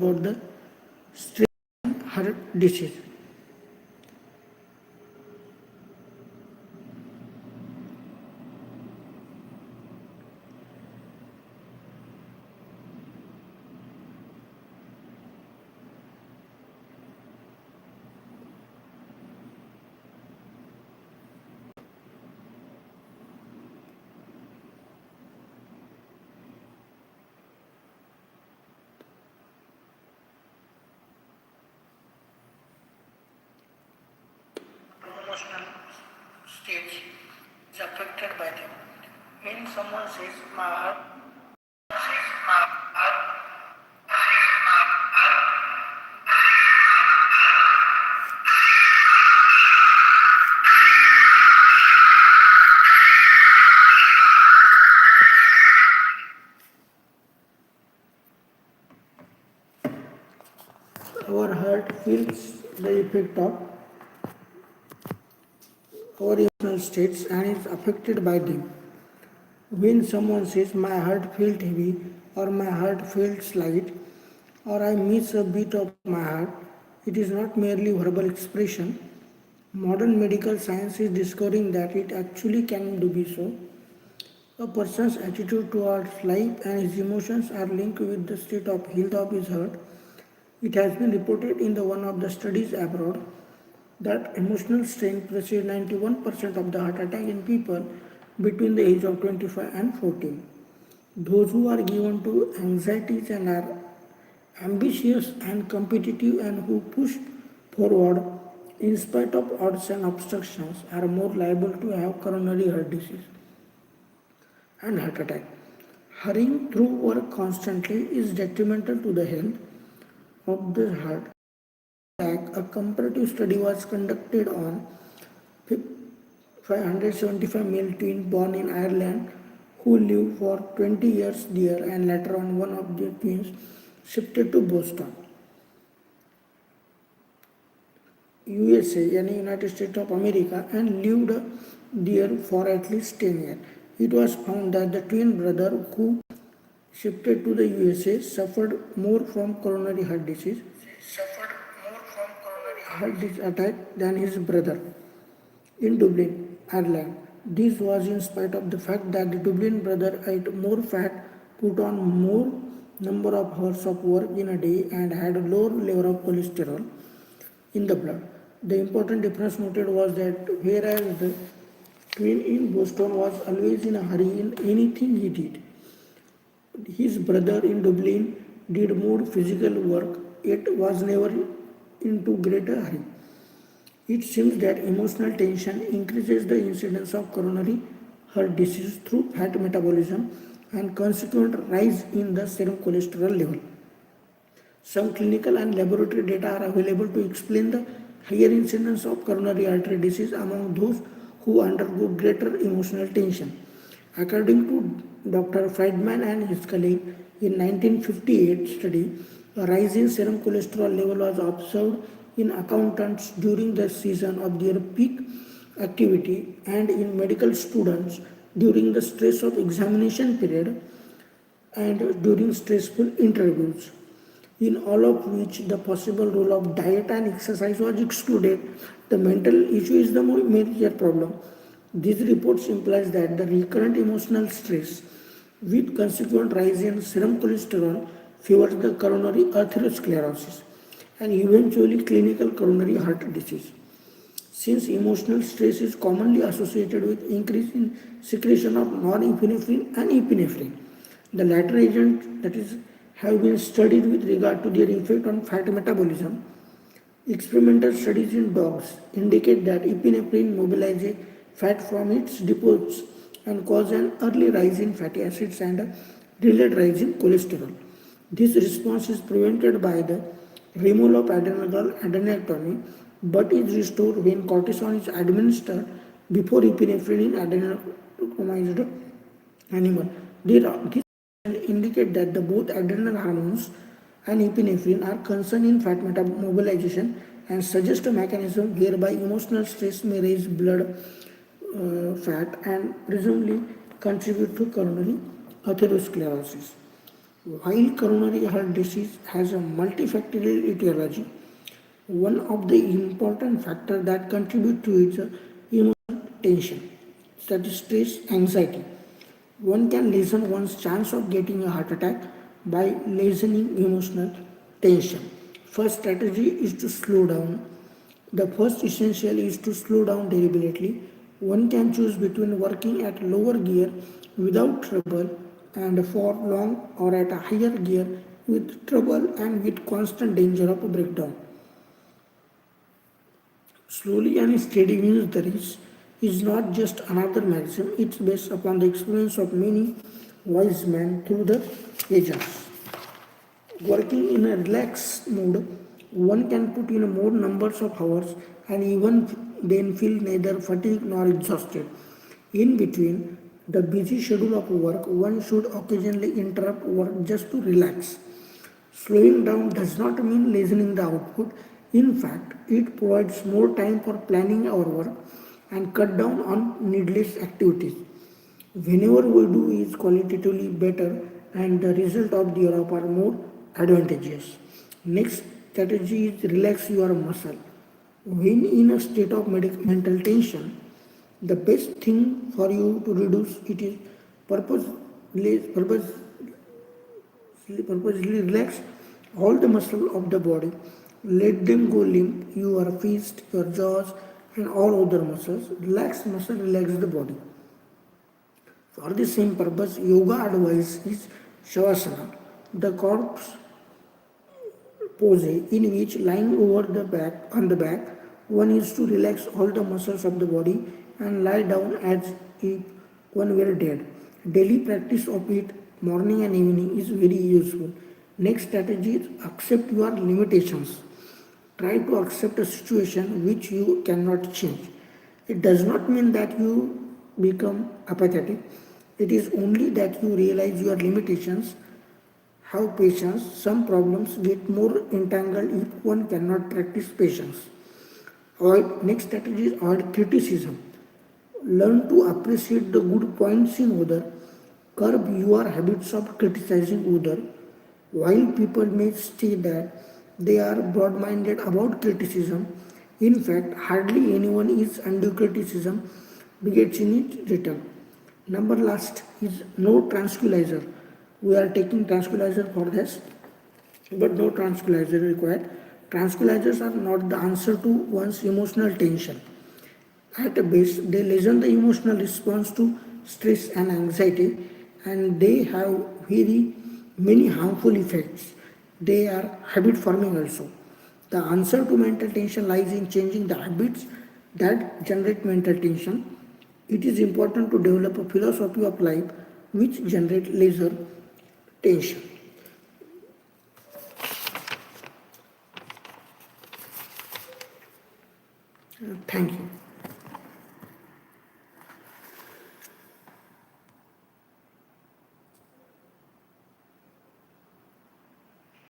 about the stress and heart disease. Emotional stage is affected by them. When someone says my heart, Our heart feels the effect of our emotional states and is affected by them. When someone says my heart feels heavy or my heart feels light or I miss a beat of my heart, it is not merely verbal expression. Modern medical science is discovering that it actually can do be so. A person's attitude towards life and his emotions are linked with the state of health of his heart. It has been reported in the one of the studies abroad that emotional strain precedes 91% of the heart attack in people between the age of 25 and 14. Those who are given to anxieties and are ambitious and competitive and who push forward in spite of odds and obstructions are more liable to have coronary heart disease and heart attack. Hurrying through work constantly is detrimental to the health of the heart. A comparative study was conducted on 575 male twins born in Ireland who lived for 20 years there and later on one of the twins shifted to Boston, USA, yani United States of America, and lived there for at least 10 years. It was found that the twin brother who shifted to the USA suffered more from coronary heart disease attack than his brother in Dublin, Ireland. This was in spite of the fact that the Dublin brother ate more fat, put on more number of hours of work in a day, and had a lower level of cholesterol in the blood. The important difference noted was that whereas the twin in Boston was always in a hurry in anything he did, his brother in Dublin did more physical work, yet was never into greater hurry. It seems that emotional tension increases the incidence of coronary heart disease through fat metabolism and consequent rise in the serum cholesterol level. Some clinical and laboratory data are available to explain the higher incidence of coronary artery disease among those who undergo greater emotional tension. According to Dr. Friedman and his colleague, in 1958 study, a rise in serum cholesterol level was observed in accountants during the season of their peak activity and in medical students during the stress of examination period and during stressful interviews, in all of which the possible role of diet and exercise was excluded. The mental issue is the major problem. These reports implies that the recurrent emotional stress with consequent rise in serum cholesterol favors the coronary atherosclerosis and eventually clinical coronary heart disease. Since emotional stress is commonly associated with increase in secretion of norepinephrine and epinephrine, the latter agent that is have been studied with regard to their effect on fat metabolism. Experimental studies in dogs indicate that epinephrine mobilizes fat from its depots and causes an early rise in fatty acids and a delayed rise in cholesterol. This response is prevented by the removal of adrenalectomy but is restored when cortisone is administered before epinephrine in adrenochromized animal. This indicate that the both adrenal hormones and epinephrine are concerned in fat mobilization and suggest a mechanism whereby emotional stress may raise blood fat and presumably contribute to coronary atherosclerosis. While coronary heart disease has a multifactorial etiology, one of the important factors that contribute to it is emotional tension, that is stress, anxiety. One can lessen one's chance of getting a heart attack by lessening emotional tension. First strategy is to slow down. The first essential is to slow down deliberately. One can choose between working at lower gear without trouble and for long or at a higher gear with trouble and with constant danger of a breakdown. Slowly and steady means the reach is not just another maxim, it's based upon the experience of many wise men through the ages. Working in a relaxed mode, one can put in more numbers of hours and even then feel neither fatigued nor exhausted. In between the busy schedule of work, one should occasionally interrupt work just to relax. Slowing down does not mean lessening the output. In fact, it provides more time for planning our work and cut down on needless activities. Whenever we do is qualitatively better and the result of the job are more advantageous. Next strategy is relax your muscle. When in a state of mental tension, the best thing for you to reduce it is purpose, purposely relax all the muscle of the body. Let them go limp. Your fist, your jaws, and all other muscles. Relax muscle, relax the body. For the same purpose, yoga advice is Shavasana, the corpse pose in which lying over the back on the back, one is to relax all the muscles of the body and lie down as if one were dead. Daily practice of it, morning and evening, is very useful. Next strategy is accept your limitations. Try to accept a situation which you cannot change. It does not mean that you become apathetic. It is only that you realize your limitations. Have patience. Some problems get more entangled if one cannot practice patience. Next strategy is avoid criticism. Learn to appreciate the good points in other. Curb your habits of criticizing other. While people may say that they are broad-minded about criticism, in fact, hardly anyone is undue criticism begets in it return. Number last is no tranquilizer. We are taking tranquilizer for this, but no tranquilizer required. Tranquilizers are not the answer to one's emotional tension. At base, they lessen the emotional response to stress and anxiety, and they have very many harmful effects. They are habit forming also. The answer to mental tension lies in changing the habits that generate mental tension. It is important to develop a philosophy of life which generate lesser tension. Thank you.